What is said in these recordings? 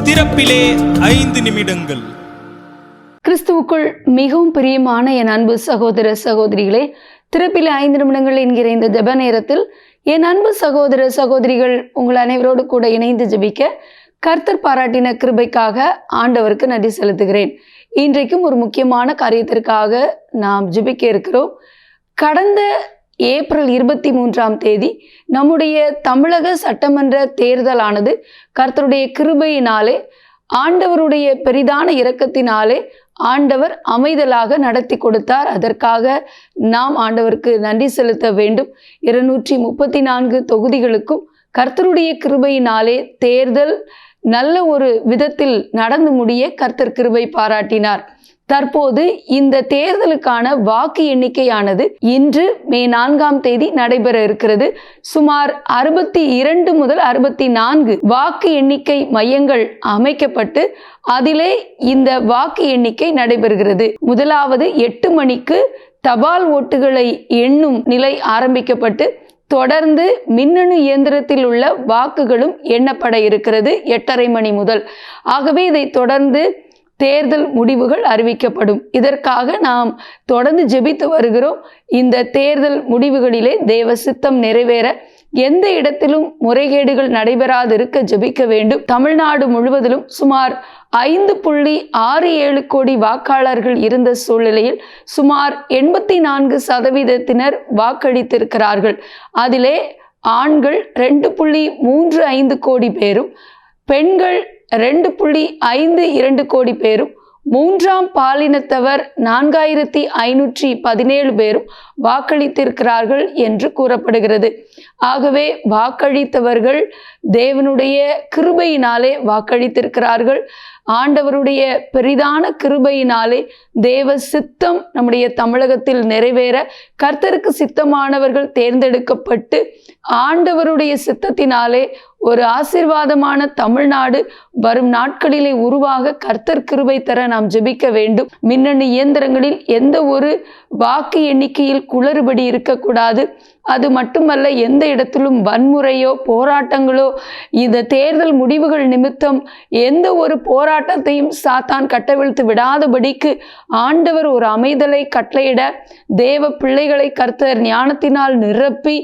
திறப்பிலே 5 நிமிடங்கள். கிறிஸ்துவுக்குள் மிகவும் பிரியமான என் அன்பு சகோதர சகோதரிகளே, திறப்பிலே 5 நிமிடங்கள் என்கிற இந்த ஜெப நேரத்தில் என் அன்பு சகோதர சகோதரிகள் உங்கள் அனைவரோடு கூட இணைந்து ஜெபிக்க கர்த்தர் பாராட்டின கிருபைக்காக ஆண்டவருக்கு நன்றி செலுத்துகிறேன். இன்றைக்கும் ஒரு முக்கியமான காரியத்திற்காக நாம் ஜெபிக்க இருக்கிறோம். கடந்த ஏப்ரல் 23ஆம் தேதி நம்முடைய தமிழக சட்டமன்ற தேர்தலானது கர்த்தருடைய கிருபையினாலே, ஆண்டவருடைய பெரிதான இரக்கத்தினாலே ஆண்டவர் அமைதலாக நடத்தி கொடுத்தார். அதற்காக நாம் ஆண்டவருக்கு நன்றி செலுத்த வேண்டும். 234 தொகுதிகளுக்கும் கர்த்தருடைய கிருபையினாலே தேர்தல் நல்ல ஒரு விதத்தில் நடந்து முடிய கர்த்தர் கிருபை பாராட்டினார். தற்போது இந்த தேர்தலுக்கான வாக்கு எண்ணிக்கையானது இன்று மே 4ஆம் தேதி நடைபெற இருக்கிறது. சுமார் 62 முதல் 64 வாக்கு எண்ணிக்கை மையங்கள் அமைக்கப்பட்டு அதிலே இந்த வாக்கு எண்ணிக்கை நடைபெறுகிறது. முதலாவது 8 மணிக்கு தபால் ஓட்டுகளை எண்ணும் நிலை ஆரம்பிக்கப்பட்டு தொடர்ந்து மின்னணு இயந்திரத்தில் உள்ள வாக்குகளும் எண்ணப்பட இருக்கிறது 8:30 மணி முதல். ஆகவே இதை தொடர்ந்து தேர்தல் முடிவுகள் அறிவிக்கப்படும். இதற்காக நாம் தொடர்ந்து ஜெபித்து வருகிறோம். இந்த தேர்தல் முடிவுகளிலே தேவ சித்தம் நிறைவேற எந்த இடத்திலும் முறைகேடுகள் நடைபெறாதிருக்க ஜெபிக்க வேண்டும். தமிழ்நாடு முழுவதிலும் சுமார் 5.67 கோடி வாக்காளர்கள் இருந்த சூழ்நிலையில் சுமார் 84% வாக்களித்திருக்கிறார்கள். அதிலே ஆண்கள் 2.35 கோடி பேரும், பெண்கள் 2.52 கோடி பேரும், மூன்றாம் பாலினத்தவர் 4517 பேரும் வாக்களித்திருக்கிறார்கள் என்று கூறப்படுகிறது. ஆகவே வாக்களித்தவர்கள் தேவனுடைய கிருபையினாலே வாக்களித்திருக்கிறார்கள். ஆண்டவருடைய பெரிதான கிருபையினாலே தேவ சித்தம் நம்முடைய தமிழகத்தில் நிறைவேற கர்த்தருக்கு சித்தமானவர்கள் தேர்ந்தெடுக்கப்பட்டு ஆண்டவருடைய சித்தத்தினாலே ஒரு ஆசீர்வாதமான தமிழ்நாடு வரும் நாட்களிலே உருவாக கர்த்தர் கிருபை தர நாம் ஜெபிக்க வேண்டும். மின்னணு இயந்திரங்களில் எந்த ஒரு வாக்கு எண்ணிக்கையில் குளறுபடி இருக்கக்கூடாது. அது மட்டுமல்ல, எந்த இடத்திலும் வன்முறையோ போராட்டங்களோ, இந்த தேர்தல் முடிவுகள் நிமித்தம் எந்த ஒரு போராட்டத்தையும் சாத்தான் கட்டவிழ்த்து விடாதபடிக்கு ஆண்டவர் ஒரு அமைதலை கட்டளையிட தேவ பிள்ளைகளை கர்த்தர் ஞானத்தினால் நிரப்பி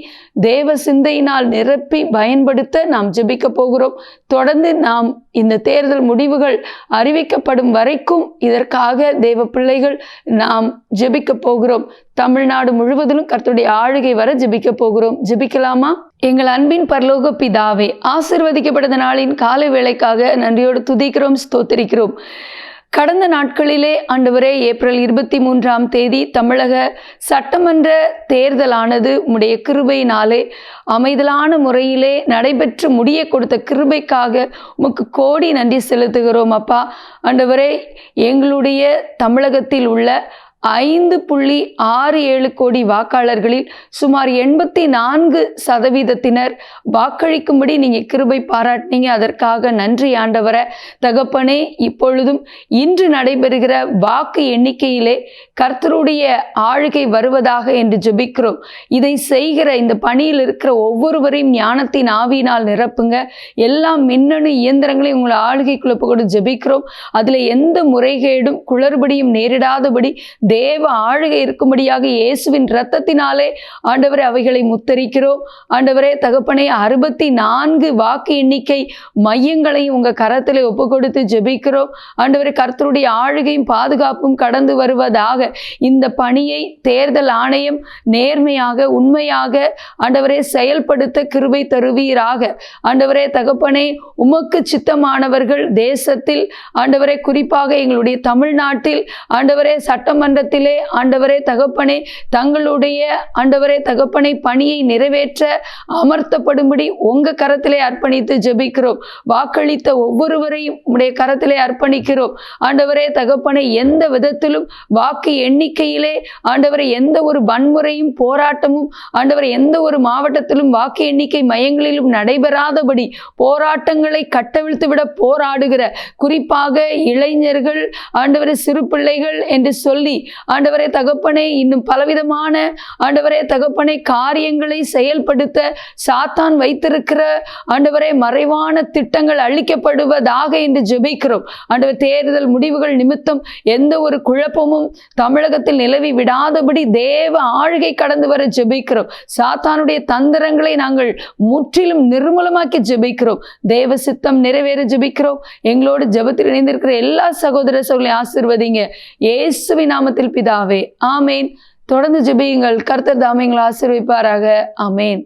தேவ சிந்தையினால் நிரப்பி பயன்படுத்த நாம் ஜெபிக்க போகிறோம். தொடர்ந்து நாம் இந்த தேர்தல் முடிவுகள் அறிவிக்கப்படும் வரைக்கும் இதற்காக தேவ பிள்ளைகள் நாம் ஜெபிக்க போகிறோம். தமிழ்நாடு முழுவதிலும் கர்த்தருடைய ஆளுகை வர ஜெபிக்க போகிறோம். ஜெபிக்கலாமா? எங்கள் அன்பின் பரலோக பிதாவே, ஆசீர்வதிக்கப்பட்ட நாளின் காலை வேளைக்காக நன்றியோடு துதிக்கிறோம், ஸ்தோத்திரிக்கிறோம். கடந்த நாட்களிலே ஆண்டவரே, ஏப்ரல் 23ஆம் தேதி தமிழக சட்டமன்ற தேர்தலானது உம்முடைய கிருபையினாலே அமைதலான முறையிலே நடைபெற்று முடிய கொடுத்த கிருபைக்காக உமக்கு கோடி நன்றி செலுத்துகிறோம் அப்பா. ஆண்டவரே, எங்களுடைய தமிழகத்தில் உள்ள 5.67 கோடி வாக்காளர்களில் சுமார் 84% வாக்களிக்கும்படி நீங்கள் கிருபை பாராட்டினீங்க. அதற்காக நன்றி ஆண்டவரே. தகப்பனே, இப்பொழுதும் இன்று நடைபெறுகிற வாக்கு எண்ணிக்கையிலே கர்த்தருடைய ஆளுகை வருவதாக என்று ஜெபிக்கிறோம். இதை செய்கிற இந்த பணியில் இருக்கிற ஒவ்வொருவரையும் ஞானத்தின் ஆவியினால் நிரப்புங்க. எல்லா மின்னணு இயந்திரங்களையும் உங்களை ஆளுகைக்குள்ள கூட ஜெபிக்கிறோம். அதில் எந்த முறைகேடும் குளறுபடியும் நேரிடாதபடி தேவ ஆளுகை இருக்கும்படியாக இயேசுவின் இரத்தத்தினாலே ஆண்டவரே அவைகளை முத்தரிக்கிறோம். ஆண்டவரே தகப்பனே, 64 வாக்கு எண்ணிக்கை மையங்களையும் உங்க கரத்திலே ஒப்பு கொடுத்து ஜெபிக்கிறோம். ஆண்டவரே, கர்த்தருடைய ஆளுகையும் பாதுகாப்பும் கடந்து வருவதாக இந்த பணியை தேர்தல் ஆணையம் நேர்மையாக உண்மையாக ஆண்டவரே செயல்படுத்த கிருபை தருவீராக. ஆண்டவரே தகப்பனே, உமக்கு சித்தமானவர்கள் தேசத்தில் ஆண்டவரே, குறிப்பாக எங்களுடைய தமிழ்நாட்டில் ஆண்டவரே சட்டமன்ற ஆண்டவரே தகப்பனே தங்களுடைய ஆண்டவரே தகப்பனை பணியை நிறைவேற்ற அமர்த்தப்படும்படி உங்க கரத்திலே அர்ப்பணித்து ஜெபிக்கிறோம். வாக்களித்த ஒவ்வொருவரையும் உடைய கரத்திலே அர்ப்பணிக்கிறோம். ஆண்டவரே தகப்பனை, எந்த விதத்திலும் வாக்கு எண்ணிக்கையிலே ஆண்டவரை எந்த ஒரு வன்முறையும் போராட்டமும் ஆண்டவரை எந்த ஒரு மாவட்டத்திலும் வாக்கு எண்ணிக்கை மையங்களிலும் நடைபெறாதபடி போராட்டங்களை கட்டவிழ்த்து விட போராடுகிற குறிப்பாக இளைஞர்கள் ஆண்டவரை சிறு பிள்ளைகள் என்று சொல்லி ஆண்டவரே தகப்பனே, இன்னும் பலவிதமான ஆண்டவரே தகப்பனே காரியங்களை செயல்படுத்த சாத்தான் வைத்திருக்கிற ஆண்டவரே மறைவான திட்டங்கள் அழிக்கப்படுவதாக என்று ஜெபிக்கிறோம். ஆண்டவர், தேர்தல் முடிவுகள் நிமித்தம் எந்த ஒரு குழப்பமும் தமிழகத்தில் நிலவி விடாதபடி தேவ ஆளுகை கடந்து வர ஜெபிக்கிறோம். சாத்தானுடைய தந்திரங்களை நாங்கள் முற்றிலும் நிர்மூலமாக்கி ஜெபிக்கிறோம். தேவ சித்தம் நிறைவேற ஜெபிக்கிறோம். எங்களோடு ஜெபத்தில் இணைந்திருக்கிற எல்லா சகோதர சகோதரிகளையும் ஆசீர்வதிங்க. இயேசுவின் நாமத்தில் பிதாவே, ஆமேன். தொடர்ந்து ஜெபியுங்கள். கர்த்தர் தாமே எங்களை ஆசீர்வதிப்பாராக. ஆமேன்.